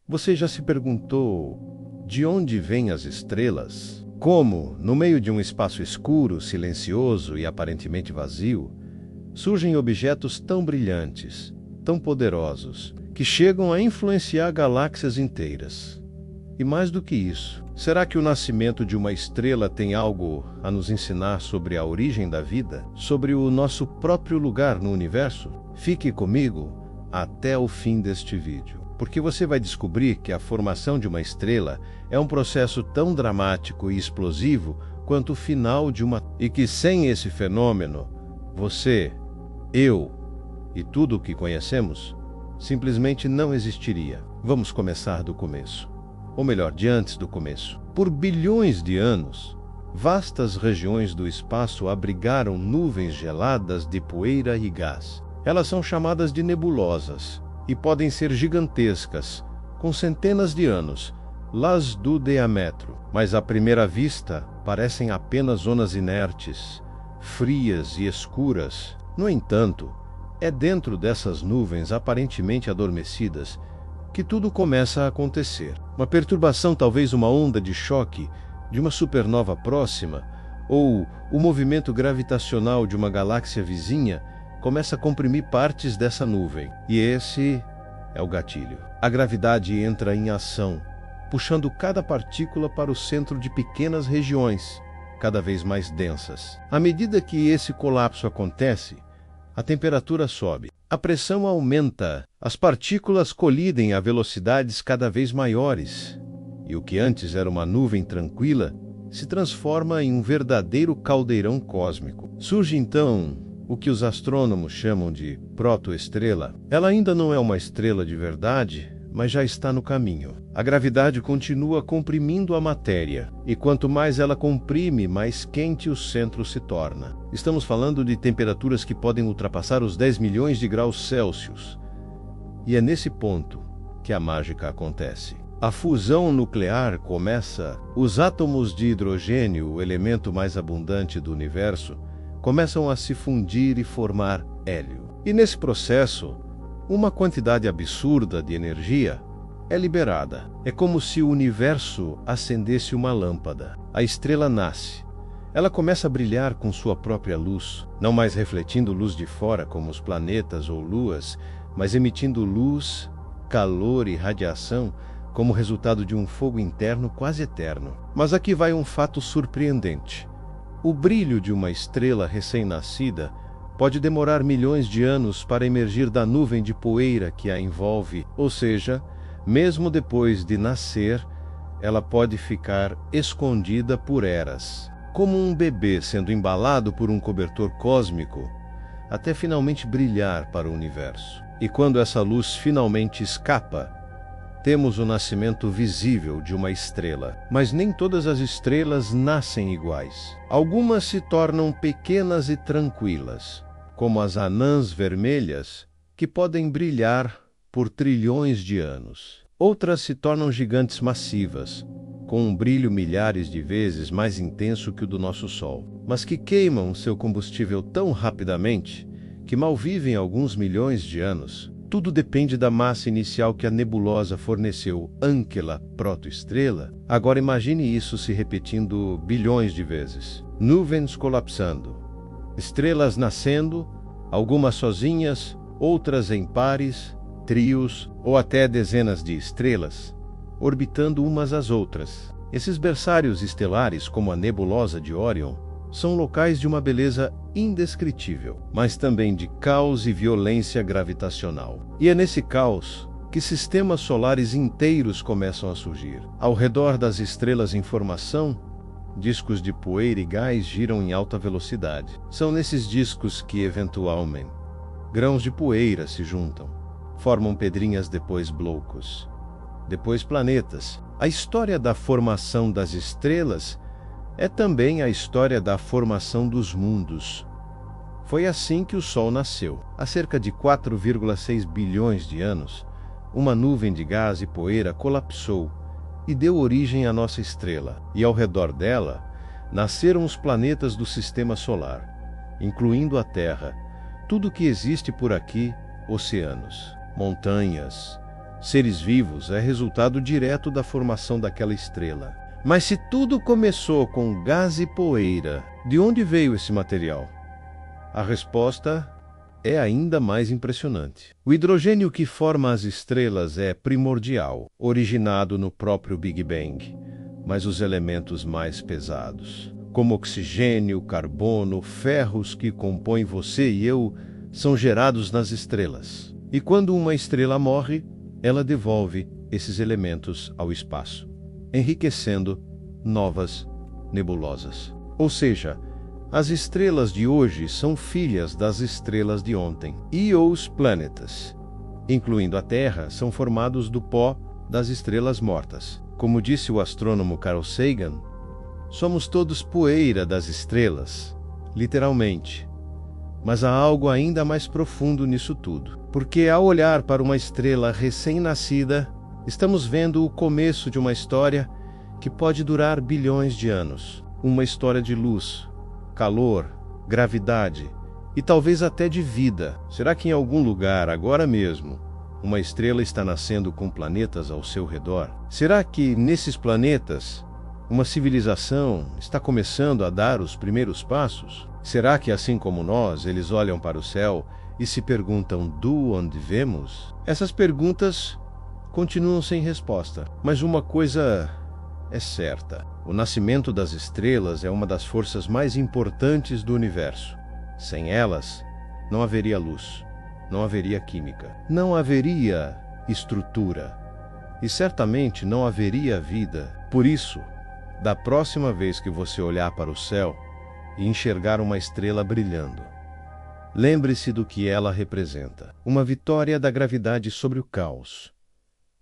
Você já se perguntou de onde vêm as estrelas? Como, no meio de um espaço escuro, silencioso e aparentemente vazio, surgem objetos tão brilhantes, tão poderosos, que chegam a influenciar galáxias inteiras? E mais do que isso, será que o nascimento de uma estrela tem algo a nos ensinar sobre a origem da vida? Sobre o nosso próprio lugar no universo? Fique comigo até o fim deste vídeo, porque você vai descobrir que a formação de uma estrela é um processo tão dramático e explosivo quanto o final de uma... E que sem esse fenômeno, você, eu e tudo o que conhecemos simplesmente não existiria. Vamos começar do começo. Ou melhor, de antes do começo. Por bilhões de anos, vastas regiões do espaço abrigaram nuvens geladas de poeira e gás. Elas são chamadas de nebulosas e podem ser gigantescas, com centenas de anos, las do diâmetro, mas à primeira vista parecem apenas zonas inertes, frias e escuras. No entanto, é dentro dessas nuvens aparentemente adormecidas que tudo começa a acontecer. Uma perturbação, talvez uma onda de choque de uma supernova próxima, ou o movimento gravitacional de uma galáxia vizinha, começa a comprimir partes dessa nuvem. E esse é o gatilho. A gravidade entra em ação, puxando cada partícula para o centro de pequenas regiões, cada vez mais densas. À medida que esse colapso acontece, a temperatura sobe, a pressão aumenta, as partículas colidem a velocidades cada vez maiores, e o que antes era uma nuvem tranquila se transforma em um verdadeiro caldeirão cósmico. Surge então o que os astrônomos chamam de protoestrela. Ela ainda não é uma estrela de verdade, mas já está no caminho. A gravidade continua comprimindo a matéria, e quanto mais ela comprime, mais quente o centro se torna. Estamos falando de temperaturas que podem ultrapassar os 10 milhões de graus Celsius. E é nesse ponto que a mágica acontece. A fusão nuclear começa. Os átomos de hidrogênio, o elemento mais abundante do universo, começam a se fundir e formar hélio. E nesse processo, uma quantidade absurda de energia é liberada. É como se o universo acendesse uma lâmpada. A estrela nasce. Ela começa a brilhar com sua própria luz, não mais refletindo luz de fora como os planetas ou luas, mas emitindo luz, calor e radiação como resultado de um fogo interno quase eterno. Mas aqui vai um fato surpreendente. O brilho de uma estrela recém-nascida pode demorar milhões de anos para emergir da nuvem de poeira que a envolve, ou seja, mesmo depois de nascer, ela pode ficar escondida por eras, como um bebê sendo embalado por um cobertor cósmico, até finalmente brilhar para o universo. E quando essa luz finalmente escapa, temos o nascimento visível de uma estrela. Mas nem todas as estrelas nascem iguais. Algumas se tornam pequenas e tranquilas, como as anãs vermelhas, que podem brilhar por trilhões de anos. Outras se tornam gigantes massivas, com um brilho milhares de vezes mais intenso que o do nosso Sol, mas que queimam seu combustível tão rapidamente que mal vivem alguns milhões de anos. Tudo depende da massa inicial que a nebulosa forneceu àquela protoestrela. Agora imagine isso se repetindo bilhões de vezes. Nuvens colapsando, estrelas nascendo, algumas sozinhas, outras em pares, trios ou até dezenas de estrelas, orbitando umas às outras. Esses berçários estelares, como a nebulosa de Órion, são locais de uma beleza indescritível, mas também de caos e violência gravitacional. E é nesse caos que sistemas solares inteiros começam a surgir. Ao redor das estrelas em formação, discos de poeira e gás giram em alta velocidade. São nesses discos que, eventualmente, grãos de poeira se juntam, formam pedrinhas, depois blocos, depois planetas. A história da formação das estrelas é também a história da formação dos mundos. Foi assim que o Sol nasceu. Há cerca de 4,6 bilhões de anos, uma nuvem de gás e poeira colapsou e deu origem à nossa estrela. E ao redor dela, nasceram os planetas do Sistema Solar, incluindo a Terra, tudo que existe por aqui, oceanos, montanhas, seres vivos é resultado direto da formação daquela estrela. Mas se tudo começou com gás e poeira, de onde veio esse material? A resposta é ainda mais impressionante. O hidrogênio que forma as estrelas é primordial, originado no próprio Big Bang, mas os elementos mais pesados, como oxigênio, carbono, ferros que compõem você e eu, são gerados nas estrelas. E quando uma estrela morre, ela devolve esses elementos ao espaço, enriquecendo novas nebulosas. Ou seja, as estrelas de hoje são filhas das estrelas de ontem. E os planetas, incluindo a Terra, são formados do pó das estrelas mortas. Como disse o astrônomo Carl Sagan, somos todos poeira das estrelas, literalmente. Mas há algo ainda mais profundo nisso tudo. Porque ao olhar para uma estrela recém-nascida, estamos vendo o começo de uma história que pode durar bilhões de anos. Uma história de luz, calor, gravidade e talvez até de vida. Será que em algum lugar, agora mesmo, uma estrela está nascendo com planetas ao seu redor? Será que nesses planetas uma civilização está começando a dar os primeiros passos? Será que, assim como nós, eles olham para o céu e se perguntam do onde vemos? Essas perguntas continuam sem resposta, mas uma coisa é certa: o nascimento das estrelas é uma das forças mais importantes do universo. Sem elas, não haveria luz, não haveria química, não haveria estrutura e certamente não haveria vida. Por isso, da próxima vez que você olhar para o céu e enxergar uma estrela brilhando, lembre-se do que ela representa: uma vitória da gravidade sobre o caos,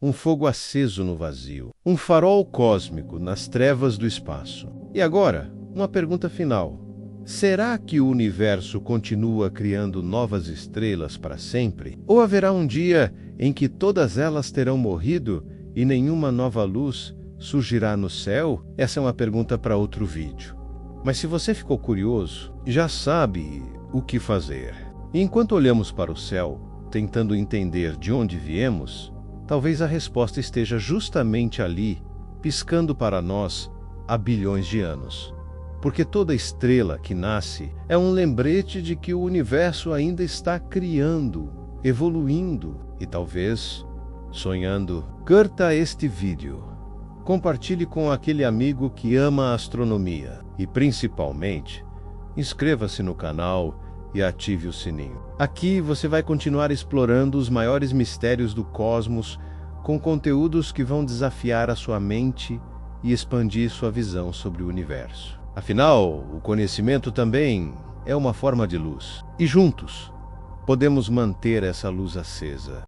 um fogo aceso no vazio, um farol cósmico nas trevas do espaço. E agora, uma pergunta final: será que o universo continua criando novas estrelas para sempre? Ou haverá um dia em que todas elas terão morrido e nenhuma nova luz surgirá no céu? Essa é uma pergunta para outro vídeo. Mas se você ficou curioso, já sabe o que fazer. E enquanto olhamos para o céu, tentando entender de onde viemos, talvez a resposta esteja justamente ali, piscando para nós há bilhões de anos. Porque toda estrela que nasce é um lembrete de que o universo ainda está criando, evoluindo e talvez sonhando. Curta este vídeo, compartilhe com aquele amigo que ama a astronomia e, principalmente, inscreva-se no canal e ative o sininho. Aqui você vai continuar explorando os maiores mistérios do cosmos com conteúdos que vão desafiar a sua mente e expandir sua visão sobre o universo. Afinal, o conhecimento também é uma forma de luz. E juntos, podemos manter essa luz acesa.